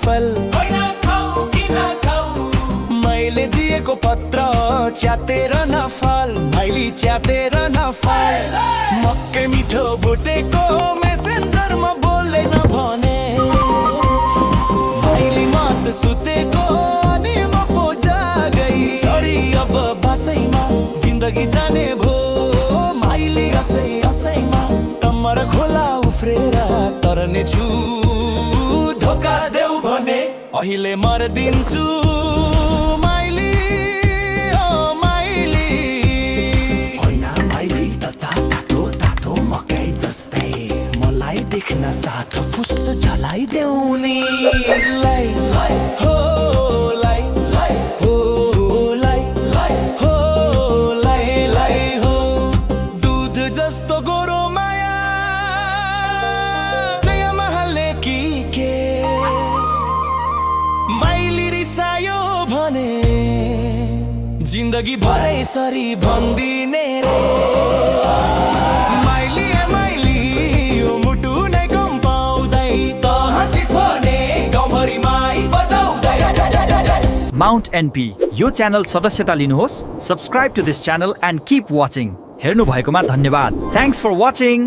फल मैले दिएको पत्र च्यातेर नफल भाइली च्यातेर नफल मक्कै मिठो भुटेको मेसेन्जरमा बोले नभने भाइली मात सुतेको अनि म पो जागै सरी अब बसैमा जिन्दगी जाने भो माइली असैमा तमर खोला उफ्रेर तरने छु ढोका देऊ भने अहिले मर्दिन्छु माइली ओ माइली होइन माइली त तातो मकै जस्तै मलाई देख्न साथ फुस झलाइदेऊ नि दूध जस्तो गोरो माया जयमा हाल्ने कि के माइली रिसायो भने जिन्दगी भरै सरी भन्दिने रे माइली यो मुटु नै कम पाउँदै त हाँसिस भने गाउँभरिमै बजाउँदै Mount NP यो च्यानल सदस्यता लिनुहोस् subscribe to this channel and keep watching हेर्नु भएकोमा धन्यवाद थ्यांक्स फर वाचिङ